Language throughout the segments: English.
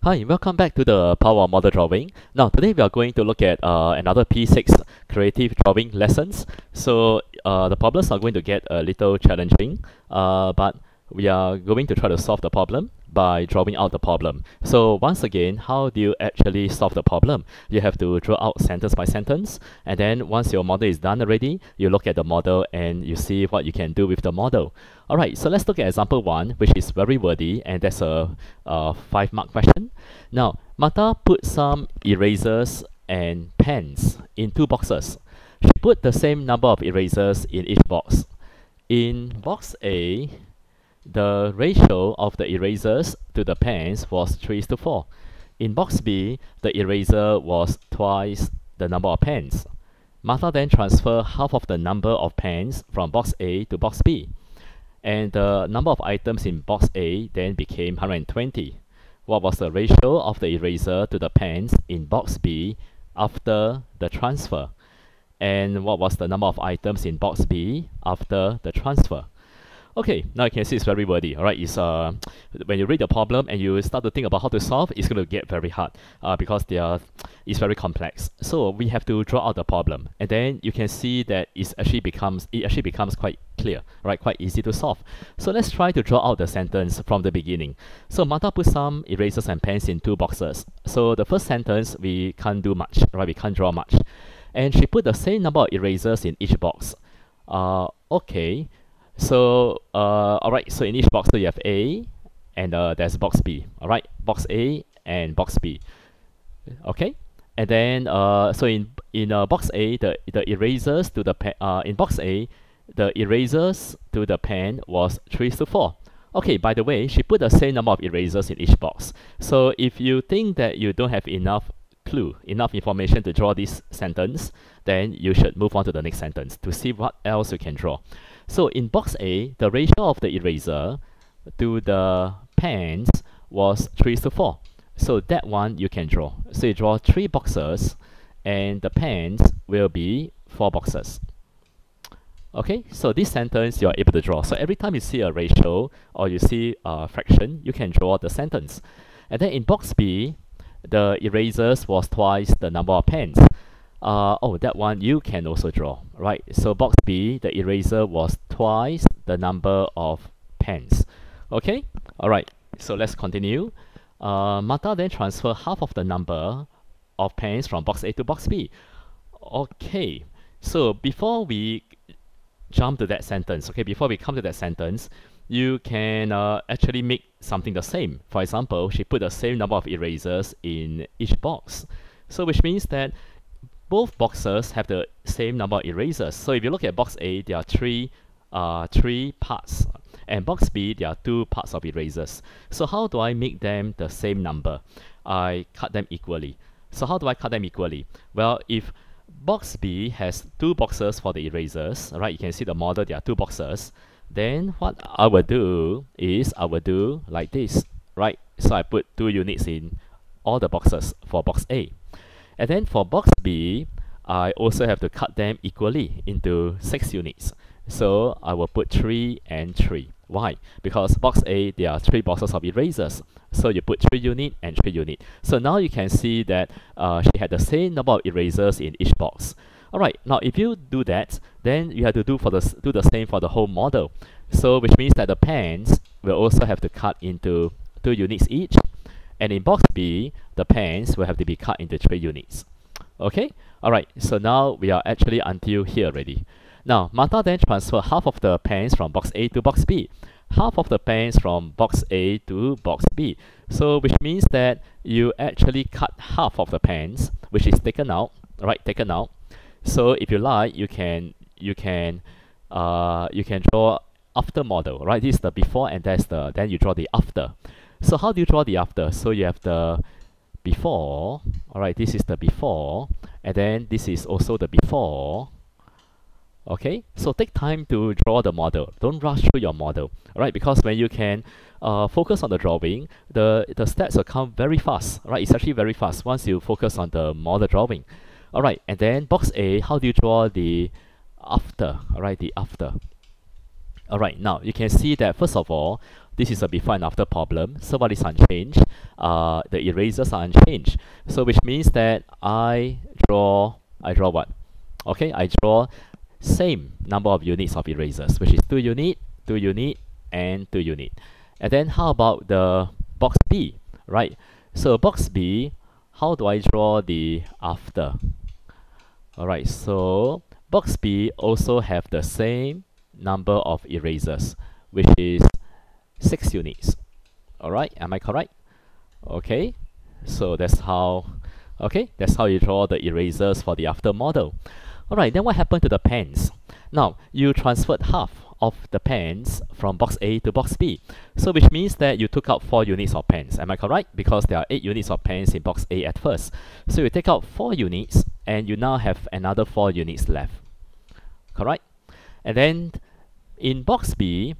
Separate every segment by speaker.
Speaker 1: Hi, welcome back to the Power of Model Drawing. Now, today we are going to look at another P6 creative drawing lessons. So, the problems are going to get a little challenging, but we are going to try to solve the problem by drawing out the problem. So, once again, how do you actually solve the problem? You have to draw out sentence by sentence, and then once your model is done already, you look at the model and you see what you can do with the model. Alright, so let's look at example 1, which is very wordy, and that's a 5-mark question. Now, Martha put some erasers and pens in 2 boxes. She put the same number of erasers in each box. In box A, the ratio of the erasers to the pens was 3:4. In box B, the eraser was twice the number of pens. Martha then transferred half of the number of pens from box A to box B, and the number of items in box A then became 120. What was the ratio of the eraser to the pens in box B after the transfer? And what was the number of items in box B after the transfer? Okay, now you can see it's very wordy. Alright, it's when you read the problem and you start to think about how to solve, it's going to get very hard because it's very complex. So we have to draw out the problem, and then you can see that it actually becomes quite clear, right? Quite easy to solve. So let's try to draw out the sentence from the beginning. So Martha put some erasers and pens in 2 boxes. So the first sentence we can't do much, right? We can't draw much, and she put the same number of erasers in each box. Okay. So, alright, so in each box, so you have A, and there's box B, alright, box A and box B, okay, and then, so in box A, the erasers to the pen, in box A, the erasers to the pen was 3:4. Okay, by the way, she put the same number of erasers in each box. So if you think that you don't have enough information to draw this sentence, then you should move on to the next sentence to see what else you can draw. So in box A, the ratio of the eraser to the pens was 3:4. So that one you can draw. So you draw 3 boxes, and the pens will be 4 boxes. Okay, so this sentence you are able to draw. So every time you see a ratio or you see a fraction, you can draw the sentence. And then in box B, the erasers was twice the number of pens. Oh, that one you can also draw, right? So box B, the eraser was twice the number of pens. Okay, alright, so let's continue. Martha then transferred half of the number of pens from box A to box B. Okay, so before we jump to that sentence, okay, before we come to that sentence, you can actually make something the same. For example, she put the same number of erasers in each box. So which means that both boxes have the same number of erasers. So if you look at box A, there are three parts, and box B, there are 2 parts of erasers. So how do I make them the same number? I cut them equally. So how do I cut them equally? Well, if box B has 2 boxes for the erasers, right? You can see the model, there are 2 boxes. Then what I will do is I will do like this, right? So I put 2 units in all the boxes for box A. And then for box B, I also have to cut them equally into 6 units. So I will put 3 and 3. Why? Because box A, there are 3 boxes of erasers. So you put 3 unit and 3 unit. So now you can see that she had the same number of erasers in each box. Alright, now if you do that, then you have to do the same for the whole model. So which means that the pens will also have to cut into 2 units each. And in box B, the pens will have to be cut into 3 units. Okay? Alright, so now we are actually until here already. Now, Martha then transferred half of the pens from box A to box B. Half of the pens from box A to box B. So which means that you actually cut half of the pens, which is taken out, right? Taken out. So if you like, you can draw after model, right? This is the before, and then you draw the after. So how do you draw the after? So you have the before, alright, this is the before, and then this is also the before. Okay, so take time to draw the model. Don't rush through your model, alright? Because when you can focus on the drawing, the steps will come very fast, right? It's actually very fast once you focus on the model drawing. Alright, and then box A, how do you draw the after? Alright, the after. Alright, now you can see that first of all, this is a before and after problem. So what is unchanged? the erasers are unchanged. So which means that I draw what? Okay, I draw same number of units of erasers, which is 2 unit, 2 unit, and 2 unit. And then how about the box B, right? So box B, how do I draw the after? Alright, so box B also have the same number of erasers, which is 6 units. Alright, am I correct? Okay, so that's how you draw the erasers for the after model. Alright, then what happened to the pens? Now, you transferred half of the pens from box A to box B. So which means that you took out 4 units of pens. Am I correct? Because there are 8 units of pens in box A at first. So you take out 4 units and you now have another 4 units left. Correct? And then in box B,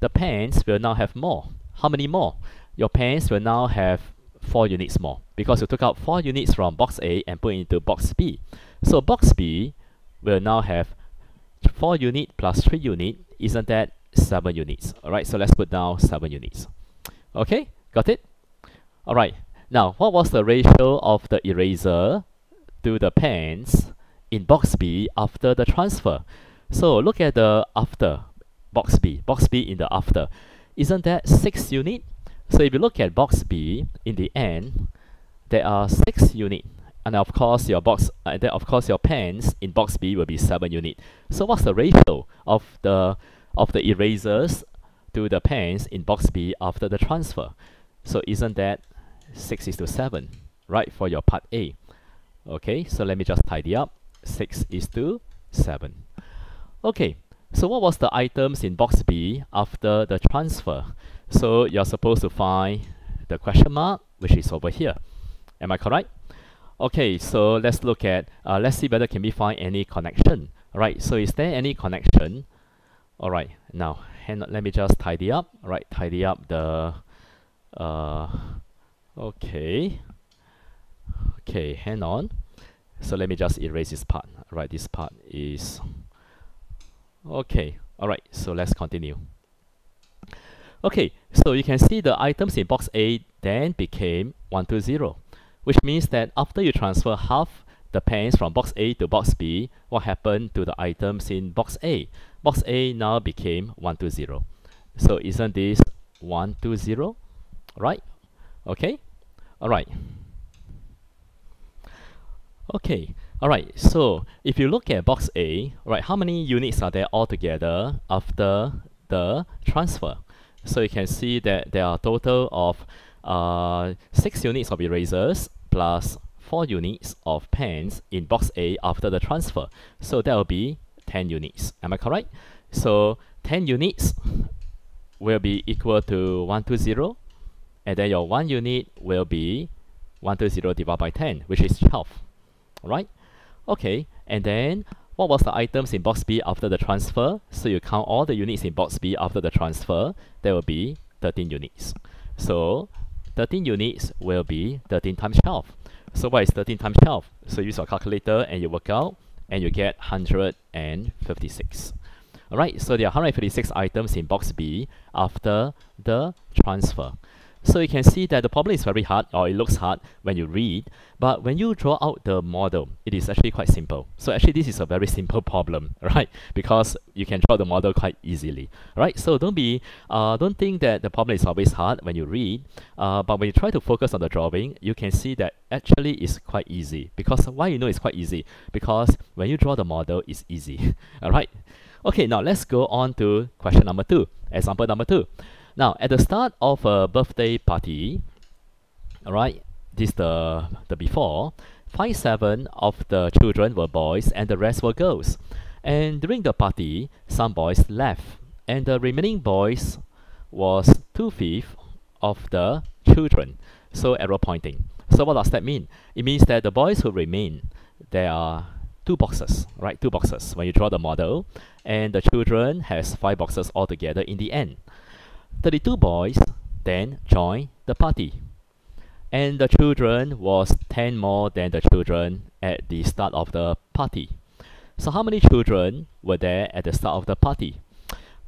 Speaker 1: the pens will now have more. How many more? Your pens will now have 4 units more because you took out 4 units from box A and put it into box B. So box B will now have 4 unit plus 3 unit. Isn't that 7 units? Alright, so let's put down 7 units. Okay, got it? Alright, now what was the ratio of the eraser to the pens in box B after the transfer? So look at the after box B in the after. Isn't that 6 unit? So if you look at box B in the end, there are 6 unit. And of course your pens in box B will be 7 unit. So what's the ratio of the erasers to the pens in box B after the transfer? So isn't that 6:7, right, for your part A? Okay, so let me just tidy up. 6:7. Okay, so what was the items in box B after the transfer? So you're supposed to find the question mark, which is over here. Am I correct? Okay, so let's look at, let's see whether can we find any connection. Alright, so is there any connection? Alright, now, let me just tidy up. Alright, tidy up the, okay, hang on. So let me just erase this part. Alright, this part is, okay, alright, so let's continue. Okay, so you can see the items in box A then became 120. Which means that after you transfer half the pens from box A to box B, what happened to the items in box A? Box A now became 120. So isn't this 120? Right? Okay? Alright. Okay. Alright, so if you look at box A, right, how many units are there altogether after the transfer? So you can see that there are a total of 6 units of erasers plus 4 units of pens in box A after the transfer. So that will be 10 units. Am I correct? So 10 units will be equal to 120, and then your 1 unit will be 120 divided by 10, which is 12. Alright? Okay, and then what was the items in box B after the transfer? So you count all the units in box B after the transfer, there will be 13 units. So 13 units will be 13 times 12. So what is 13 times 12? So use your calculator and you work out and you get 156. Alright, so there are 156 items in box B after the transfer. So you can see that the problem is very hard, or it looks hard when you read, but when you draw out the model, it is actually quite simple. So actually this is a very simple problem, right? Because you can draw the model quite easily, right? So don't think that the problem is always hard when you read, but when you try to focus on the drawing, you can see that actually it's quite easy. Because why you know it's quite easy? Because when you draw the model, it's easy, alright? Okay, now let's go on to question number 2, example number 2. Now, at the start of a birthday party, alright, this is the before, 7 of the children were boys and the rest were girls. And during the party, some boys left, and the remaining boys was 2/5 of the children. So arrow pointing. So what does that mean? It means that the boys who remain, there are 2 boxes, right? 2 boxes when you draw the model, and the children has 5 boxes altogether in the end. 32 boys then joined the party, and the children was 10 more than the children at the start of the party. So how many children were there at the start of the party?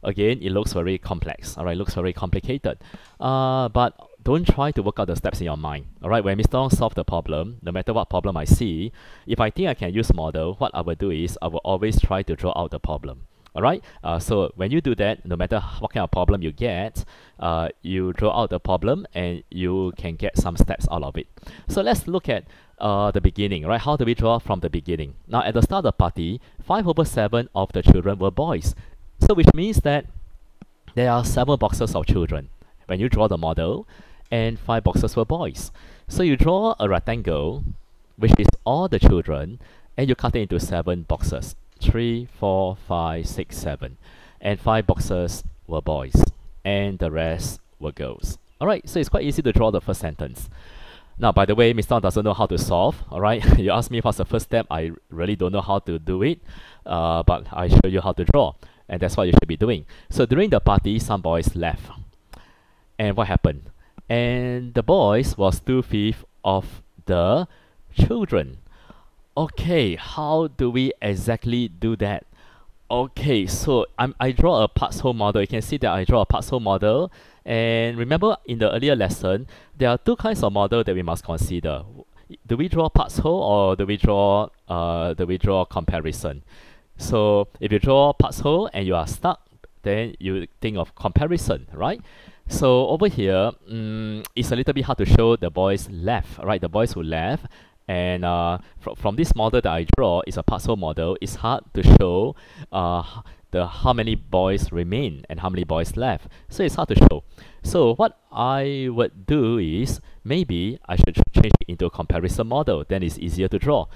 Speaker 1: Again, it looks very complex, alright, looks very complicated. But don't try to work out the steps in your mind. Alright, when Mr. Ong solve the problem, no matter what problem I see, if I think I can use model, what I will do is I will always try to draw out the problem. Alright, so when you do that, no matter what kind of problem you get, you draw out the problem and you can get some steps out of it. So let's look at the beginning, right? How do we draw from the beginning? Now at the start of the party, 5/7 of the children were boys. So which means that there are 7 boxes of children when you draw the model, and 5 boxes were boys. So you draw a rectangle, which is all the children, and you cut it into 7 boxes. 3, 4, 5, 6, 7. And 5 boxes were boys, and the rest were girls. Alright, so it's quite easy to draw the first sentence. Now, by the way, Mr. Ong doesn't know how to solve. Alright, you ask me what's the first step, I really don't know how to do it, but I show you how to draw. And that's what you should be doing. So during the party, some boys left. And what happened? And the boys was 2/5 of the children. Okay, how do we exactly do that? Okay, so I draw a parts whole model. You can see that I draw a parts whole model. And remember in the earlier lesson, there are 2 kinds of model that we must consider. Do we draw parts whole or do we draw comparison? So if you draw parts whole and you are stuck, then you think of comparison, right? So over here, it's a little bit hard to show the boys left, right? The boys who left, and from this model that I draw, it's a parts whole model. It's hard to show how many boys remain and how many boys left. So it's hard to show. So what I would do is maybe I should change it into a comparison model. Then it's easier to draw.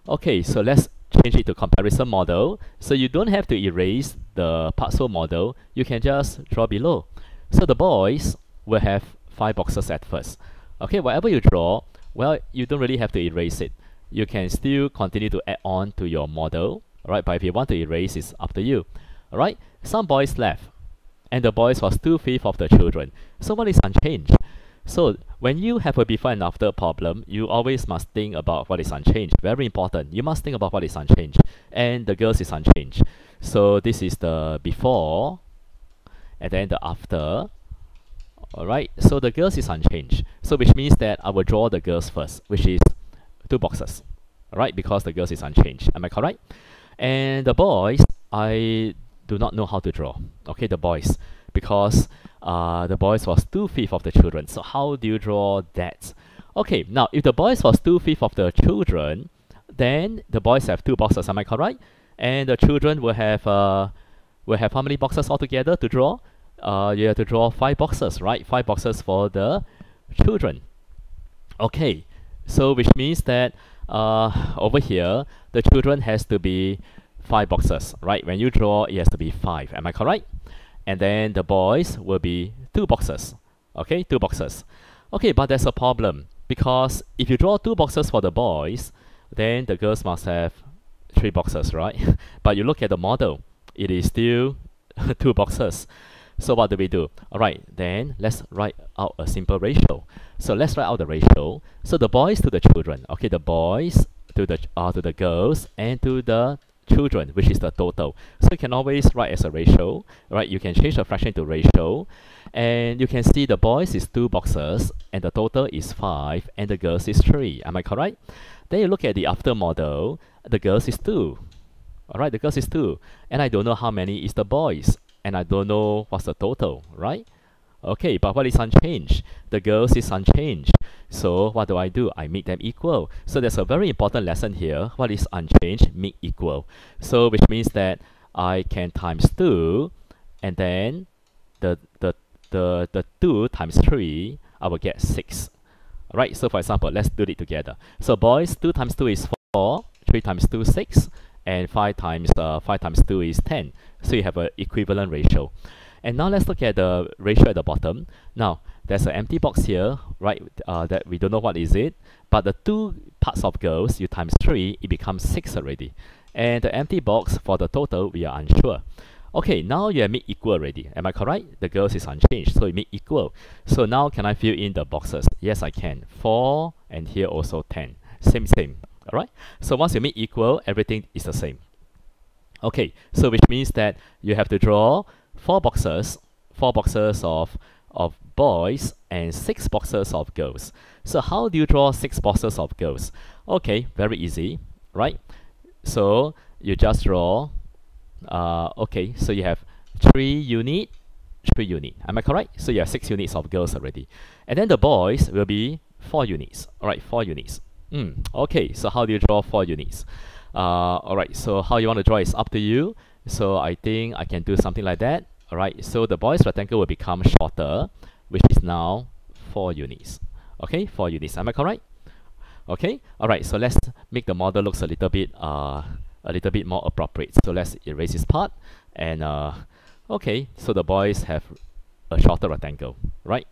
Speaker 1: Okay, so let's change it to comparison model. So you don't have to erase the parts whole model. You can just draw below. So the boys will have 5 boxes at first. Okay, whatever you draw, well, you don't really have to erase it. You can still continue to add on to your model. Alright, but if you want to erase, it's up to you. Alright, some boys left. And the boys was 2/5 of the children. So what is unchanged? So when you have a before and after problem, you always must think about what is unchanged. Very important. You must think about what is unchanged. And the girls is unchanged. So this is the before and then the after. Alright, so the girls is unchanged. So which means that I will draw the girls first, which is 2 boxes. Alright, because the girls is unchanged. Am I correct? And the boys, I do not know how to draw. Okay, the boys. Because the boys was 2/5 of the children. So how do you draw that? Okay, now if the boys was 2/5 of the children, then the boys have 2 boxes. Am I correct? And the children will have how many boxes altogether to draw? You have to draw 5 boxes, right? 5 boxes for the children. Okay, so which means that over here, the children has to be 5 boxes, right? When you draw, it has to be 5. Am I correct? And then the boys will be 2 boxes. Okay, 2 boxes. Okay, but there's a problem. Because if you draw 2 boxes for the boys, then the girls must have 3 boxes, right? But you look at the model, it is still 2 boxes. So what do we do? Alright, then let's write out a simple ratio. So let's write out the ratio. So the boys to the children. Okay, the boys to the girls and to the children, which is the total. So you can always write as a ratio, right? You can change the fraction to ratio, and you can see the boys is 2 boxes, and the total is 5, and the girls is 3. Am I correct? Then you look at the after model, the girls is 2. Alright, the girls is 2, and I don't know how many is the boys, and I don't know what's the total, right? Okay, but what is unchanged? The girls is unchanged. So what do? I make them equal. So there's a very important lesson here. What is unchanged? Make equal. So which means that I can times 2, and then the 2 times 3, I will get 6. Alright, so for example, let's do it together. So boys, 2 times 2 is 4, 3 times 2 is 6, and 5 times 2 is 10. So you have an equivalent ratio. And now let's look at the ratio at the bottom. Now, there's an empty box here, right, that we don't know what is it. But the 2 parts of girls, you times 3, it becomes 6 already. And the empty box for the total, we are unsure. Okay, now you have made equal already. Am I correct? The girls is unchanged, so you make equal. So now can I fill in the boxes? Yes, I can. 4, and here also 10. Same. Alright? So once you make equal, everything is the same. Okay, so which means that you have to draw 4 boxes of of boys and 6 boxes of girls. So how do you draw 6 boxes of girls? Okay, very easy, right? So you just draw, okay, so you have 3 unit, 3 unit. Am I correct? So you have 6 units of girls already. And then the boys will be 4 units. Alright, 4 units. Okay, so how do you draw 4 units? Alright, so how you want to draw is up to you. So I think I can do something like that. Alright, so the boys rectangle will become shorter, which is now 4 units. Okay, 4 units. Am I correct? Okay, alright, so let's make the model looks a little bit more appropriate. So let's erase this part. And okay, so the boys have a shorter rectangle, right?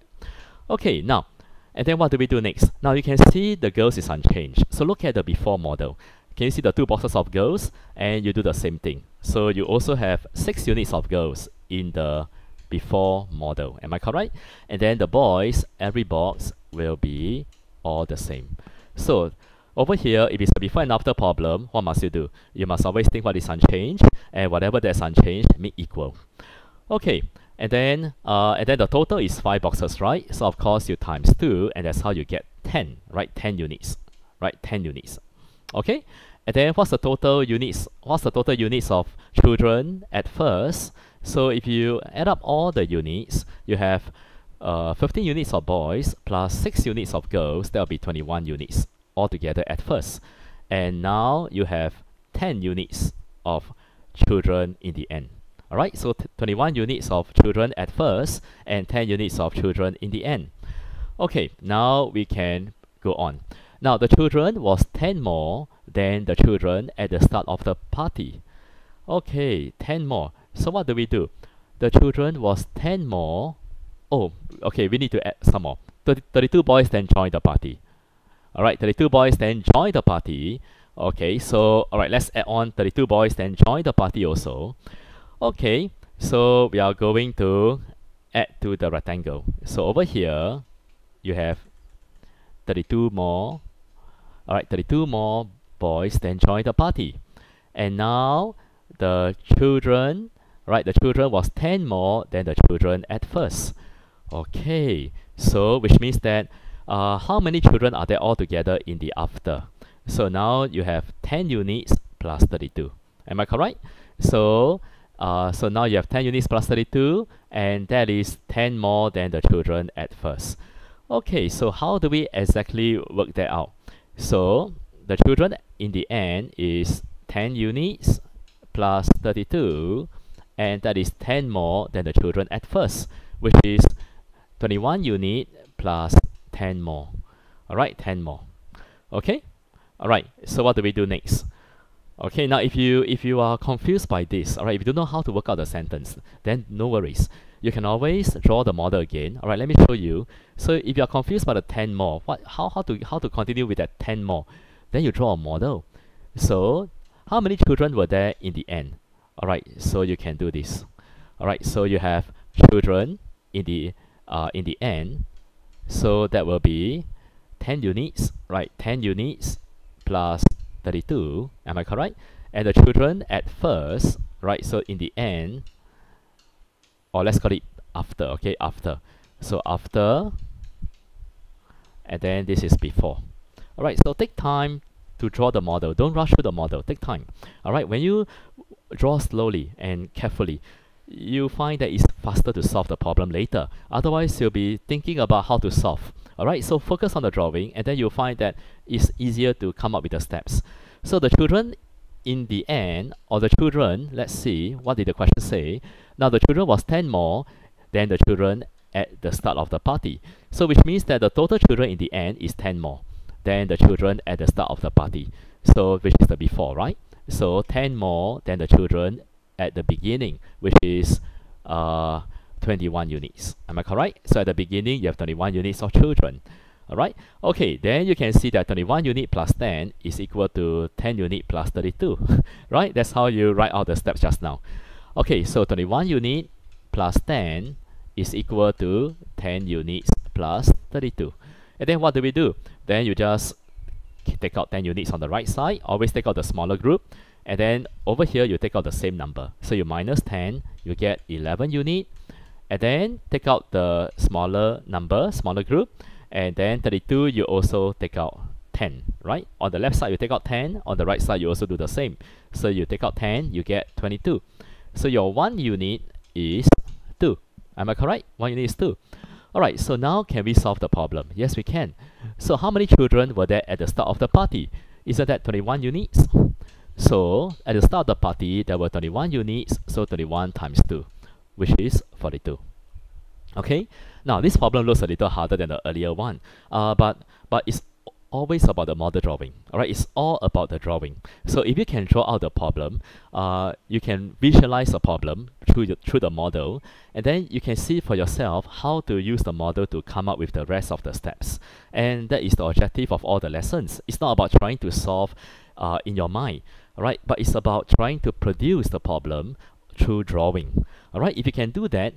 Speaker 1: Okay, now, and then what do we do next? Now you can see the girls is unchanged. So look at the before model. Can you see the 2 boxes of girls? And you do the same thing. So you also have 6 units of girls in the before model. Am I correct? And then the boys, every box will be all the same. So over here, if it's a before and after problem, what must you do? You must always think what is unchanged, and whatever that's unchanged, make equal. Okay, and then the total is 5 boxes, right? So of course you times 2, and that's how you get 10, right? 10 units, right? 10 units. Okay, and then what's the total units? What's the total units of children at first? So if you add up all the units, you have 15 units of boys plus 6 units of girls. That will be 21 units altogether at first. And now you have 10 units of children in the end. Alright, so 21 units of children at first and 10 units of children in the end. Okay, now we can go on. Now the children was 10 more than the children at the start of the party. Okay, 10 more. So what do we do? The children was 10 more. Oh, okay, we need to add some more. 32 boys then joined the party. Alright, 32 boys then joined the party. Okay, so alright, let's add on 32 boys then joined the party also. Okay, so we are going to add to the rectangle. So over here, you have 32 more. Alright, 32 more boys then joined the party. And now the children, right, the children was 10 more than the children at first. Okay, so which means that how many children are there all together in the after? So now you have 10 units plus 32. Am I correct? So so now you have 10 units plus 32, and that is 10 more than the children at first. Okay, so how do we exactly work that out? So the children in the end is 10 units plus 32, and that is 10 more than the children at first, which is 21 unit plus 10 more. Alright, 10 more. Okay? Alright, so what do we do next? Okay, now if you are confused by this, alright, if you don't know how to work out the sentence, then no worries. You can always draw the model again. Alright, let me show you. So if you are confused by the 10 more, how to continue with that 10 more? Then you draw a model. So how many children were there in the end? Alright, so you can do this. Alright, so you have children in the end. So that will be 10 units, right? 10 units plus 32, am I correct? And the children at first, right? So in the end, or let's call it after, okay? After. So after, and then this is before. Alright, so take time to draw the model. Don't rush through the model. Take time. Alright, when you draw slowly and carefully, you find that it's faster to solve the problem later. Otherwise, you'll be thinking about how to solve. Alright, so focus on the drawing, and then you'll find that it's easier to come up with the steps. So the children in the end, or the children, let's see, what did the question say? Now the children was 10 more than the children at the start of the party. So which means that the total children in the end is 10 more than the children at the start of the party. So which is the before, right? So 10 more than the children at the beginning, which is 21 units. Am I correct? So at the beginning, you have 21 units of children. Alright? Okay, then you can see that 21 unit plus 10 is equal to 10 unit plus 32. Right? That's how you write out the steps just now. Okay, so 21 unit plus 10 is equal to 10 units plus 32. And then what do we do? Then you just take out 10 units on the right side. Always take out the smaller group. And then over here, you take out the same number. So you minus 10, you get 11 unit. and then take out the smaller number, smaller group, and then 32 you also take out 10, right? On the left side you take out 10, on the right side you also do the same. So you take out 10, you get 22. So your 1 unit is 2. Am I correct? 1 unit is 2. Alright, so now can we solve the problem? Yes, we can. So how many children were there at the start of the party? Isn't that 21 units? So at the start of the party, there were 21 units, so 21 times 2, which is 42. Okay, now this problem looks a little harder than the earlier one, but it's always about the model drawing. Alright, it's all about the drawing. So if you can draw out the problem, you can visualize the problem through the model, and then you can see for yourself how to use the model to come up with the rest of the steps. And that is the objective of all the lessons. It's not about trying to solve in your mind, alright, but it's about trying to produce the problem through drawing. Alright, if you can do that,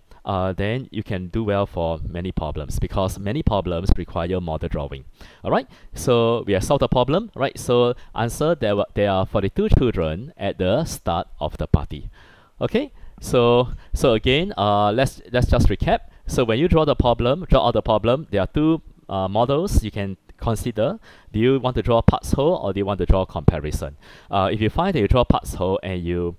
Speaker 1: then you can do well for many problems, because many problems require model drawing. Alright, so we have solved the problem, right? So answer, there are 42 children at the start of the party. Okay, so again, let's just recap. So when you draw out the problem, there are two models you can consider. Do you want to draw parts whole, or do you want to draw comparison? If you find that you draw parts whole and you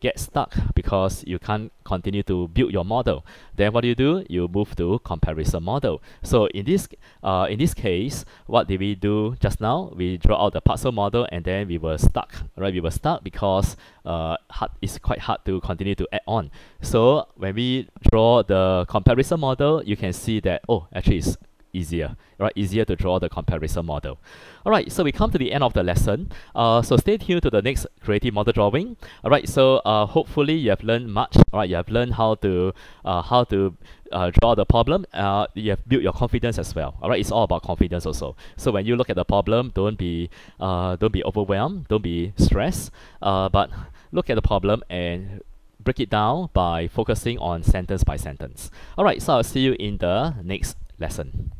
Speaker 1: get stuck because you can't continue to build your model, then what do? You move to comparison model. So in this case, what did we do just now? We draw out the parts whole model, and then we were stuck, right? We were stuck because it's quite hard to continue to add on. So when we draw the comparison model, you can see that, oh, actually it's easier, right? Easier to draw the comparison model. Alright, so we come to the end of the lesson. So stay tuned to the next creative model drawing. Alright, so hopefully you have learned much. Alright, you have learned how to draw the problem. You have built your confidence as well. Alright, it's all about confidence also. So when you look at the problem, don't be overwhelmed, don't be stressed, but look at the problem and break it down by focusing on sentence by sentence. Alright, so I'll see you in the next lesson.